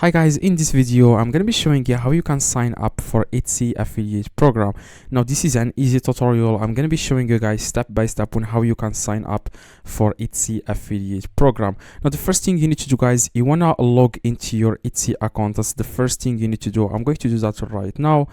Hi guys, in this video I'm going to be showing you how you can sign up for Etsy affiliate program. Now this is an easy tutorial. I'm going to be showing you guys step by step on how you can sign up for Etsy affiliate program. Now the first thing you need to do, guys, you want to log into your Etsy account. That's the first thing you need to do. I'm going to do that right now,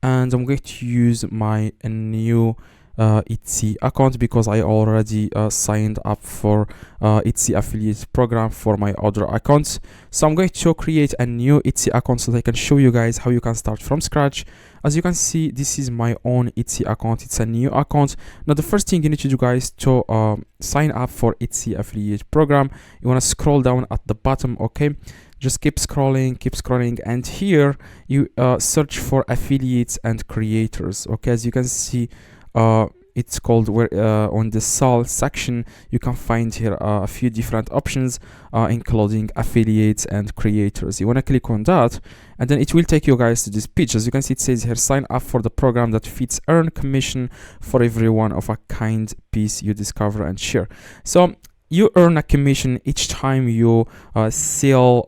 and I'm going to use my new Etsy account because I already signed up for Etsy affiliate program for my other accounts. So I'm going to create a new Etsy account so that I can show you guys how you can start from scratch. As you can see, this is my own Etsy account. It's a new account. Now the first thing you need to do, guys, to sign up for Etsy affiliate program, you want to scroll down at the bottom. Okay, just keep scrolling, and here you search for affiliates and creators. Okay, as you can see, it's called where on the SAL section you can find here a few different options, including affiliates and creators. You want to click on that, and then it will take you guys to this page. As you can see, it says here, sign up for the program that fits, earn commission for every one of a kind piece you discover and share. So you earn a commission each time you sell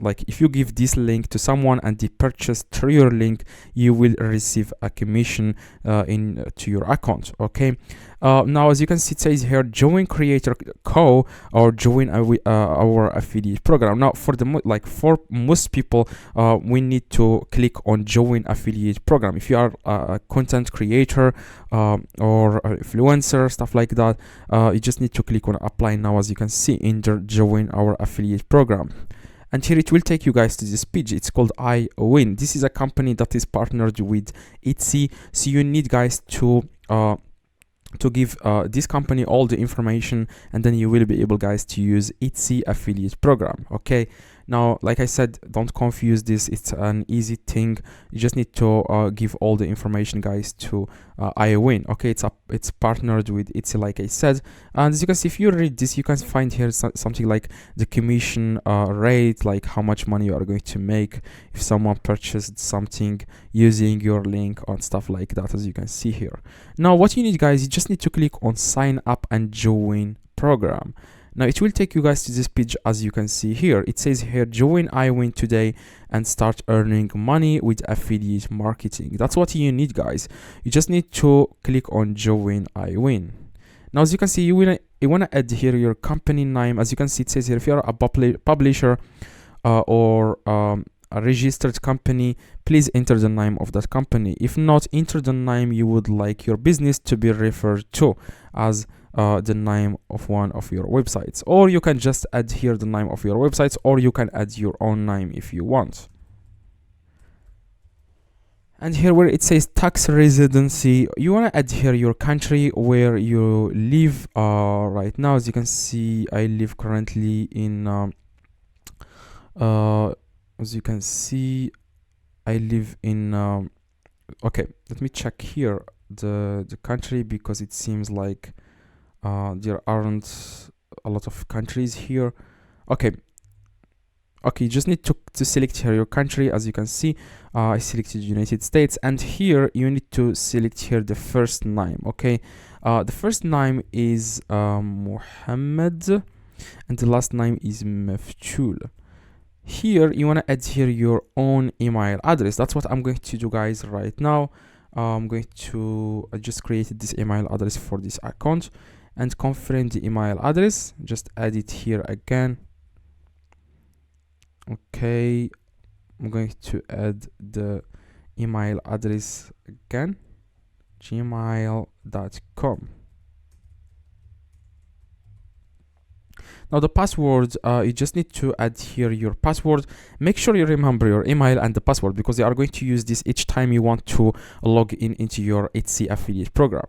like if you give this link to someone and they purchase through your link, you will receive a commission to your account. Okay, now as you can see, it says here, join Creator Co or join our affiliate program. Now for for most people, we need to click on join affiliate program. If you are a content creator or influencer, stuff like that, you just need to click on apply now, as you can see in the join our affiliate program. And here it will take you guys to this page. It's called iWin. This is a company that is partnered with Etsy. So you need, guys, to give this company all the information, and then you will be able, guys, to use Etsy affiliate program. Okay, now like I said, don't confuse this. It's an easy thing. You just need to give all the information, guys, to iWin. Okay, it's partnered with Etsy, like I said. And as you can see, if you read this, you can find here something like the commission rate, like how much money you are going to make if someone purchased something using your link and stuff like that, as you can see here. Now what you need, guys, you just need to click on sign up and join program. Now it will take you guys to this page. As you can see here, it says here, join iWin today and start earning money with affiliate marketing. That's what you need, guys. You just need to click on join iWin. Now as you can see, you want to add here your company name. As you can see, it says here, if you are a publisher or a registered company, please enter the name of that company. If not, enter the name you would like your business to be referred to as the name of one of your websites, or you can just add here the name of your websites, or you can add your own name if you want. And here where it says tax residency, you want to add here your country where you live. Right now, as you can see, I live currently in as you can see, I live in okay, let me check here the country, because it seems like there aren't a lot of countries here. Okay, you just need to select here your country. As you can see, I selected United States, and here you need to select here the first name. Okay, the first name is Muhammad, and the last name is Maftul. Here you want to add here your own email address. That's what I'm going to do, guys, right now. I'm going to just created this email address for this account and confirm the email address. Just add it here again. Okay, I'm going to add the email address again, gmail.com. Now the password, you just need to add here your password. Make sure you remember your email and the password, because you are going to use this each time you want to log in into your Etsy affiliate program.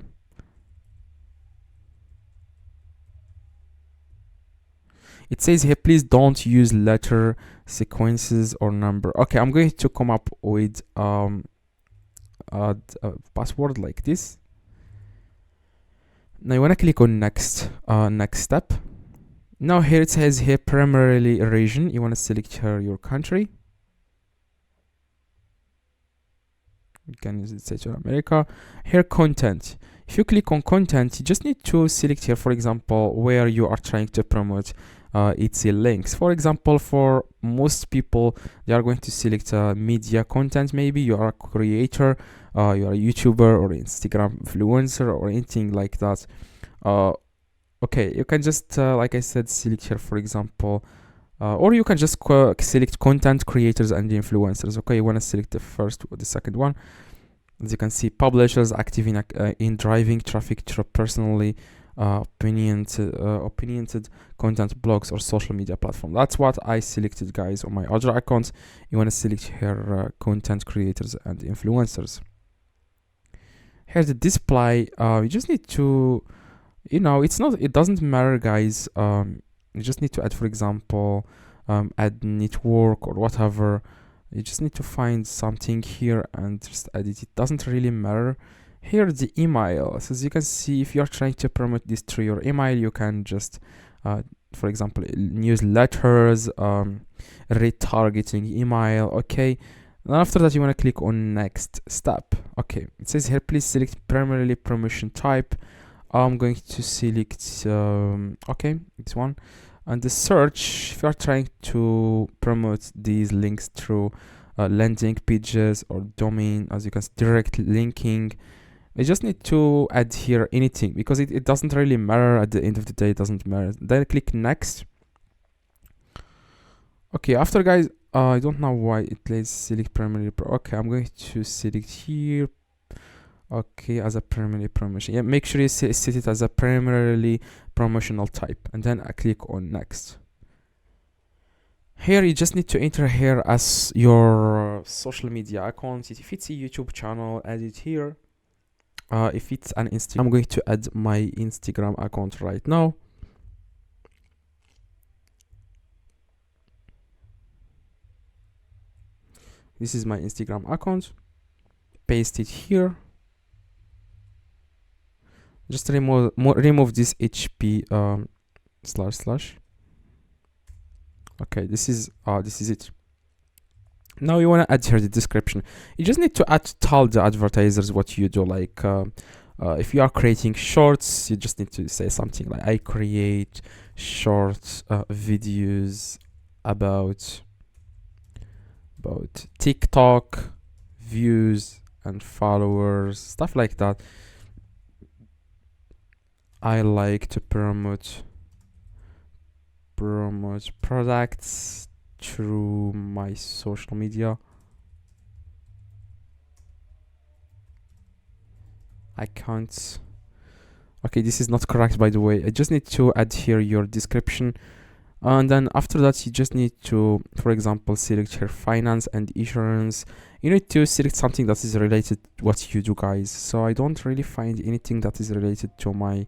It says here, please don't use letter sequences or number. Okay, I'm going to come up with a password like this. Now you want to click on next step. Now here it says here, primarily region. You want to select here your country. You can use it, States of America. Here content. If you click on content, you just need to select here, for example, where you are trying to promote Etsy links. For example, for most people, they are going to select media content. Maybe you are a creator, you are a YouTuber or Instagram influencer or anything like that. Okay, you can just like I said, select here, for example, or you can just select content creators and influencers. Okay, you want to select the first or the second one. As you can see, publishers active in driving traffic to personally opinionated content, blogs, or social media platform. That's what I selected, guys, on my other accounts. You want to select here content creators and influencers. Here's the display. You just need to, it doesn't matter, guys. You just need to add, for example, add network or whatever. You just need to find something here and just add it. It doesn't really matter. Here the email. So as you can see, if you're trying to promote this through your email, you can just for example, newsletters, retargeting email. Okay, and after that you want to click on next step. Okay, it says here, please select primarily promotion type. I'm going to select okay, this one. And the search, if you are trying to promote these links through landing pages or domain, as you can see, direct linking, you just need to add here anything, because it doesn't really matter. At the end of the day, it doesn't matter. Then click next. Okay, after, guys, I don't know why it says select primarily okay, I'm going to select here, okay, as a primarily promotion. Yeah, make sure you set it as a primarily promotional type, and then I click on next. Here you just need to enter here as your social media account. If it's a YouTube channel, add it here. If it's an Instagram, I'm going to add my Instagram account right now. This is my Instagram account. Paste it here. Just remove this HP // okay, this is it. Now you want to add here the description. You just need to tell the advertisers what you do. Like if you are creating shorts, you just need to say something like, I create short videos about TikTok views and followers, stuff like that. I like to promote products through my social media. I can't. Okay, this is not correct, by the way. I just need to add here your description, and then after that you just need to, for example, select here finance and insurance. You need to select something that is related to what you do, guys. So I don't really find anything that is related to my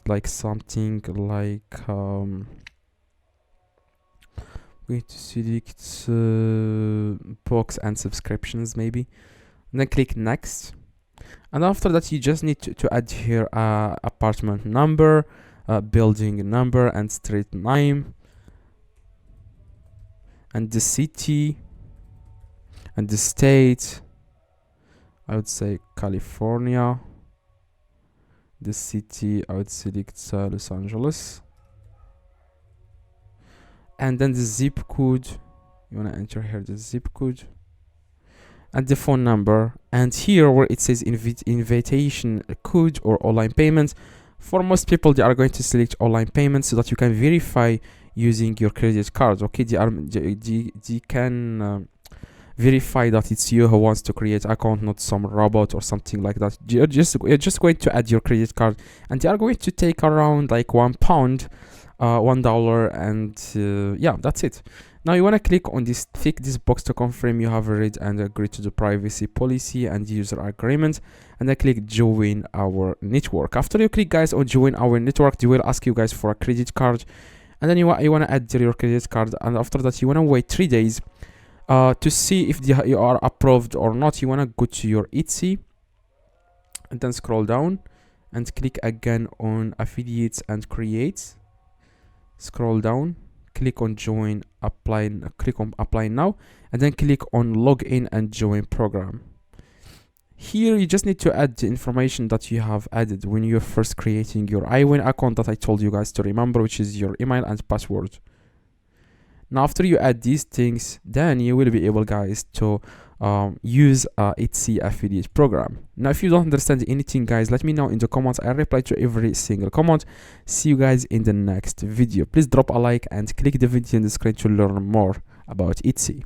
like something like going to select books and subscriptions maybe, and then click next. And after that you just need to add here apartment number, building number, and street name, and the city and the state. I would say California. The city, I would select Los Angeles, and then the zip code. You want to enter here the zip code and the phone number, and here where it says invitation code or online payment. For most people, they are going to select online payment so that you can verify using your credit card. Okay, they can verify that it's you who wants to create account, not some robot or something like that. You're just going to add your credit card, and they are going to take around like £1, $1, and yeah, that's it. Now you want to click on this, tick this box to confirm you have read and agreed to the privacy policy and user agreement, and then click join our network. After you click, guys, on join our network, they will ask you guys for a credit card, and then you want to add your credit card, and after that you want to wait 3 days to see if you are approved or not. You want to go to your Etsy and then scroll down and click again on affiliates and create. Scroll down, click on join, apply, click on apply now, and then click on login and join program. Here you just need to add the information that you have added when you're first creating your iWin account that I told you guys to remember, which is your email and password. Now after you add these things, then you will be able, guys, to use Etsy affiliate program. Now if you don't understand anything, guys, let me know in the comments. I'll reply to every single comment. See you guys in the next video. Please drop a like and click the video in the screen to learn more about Etsy.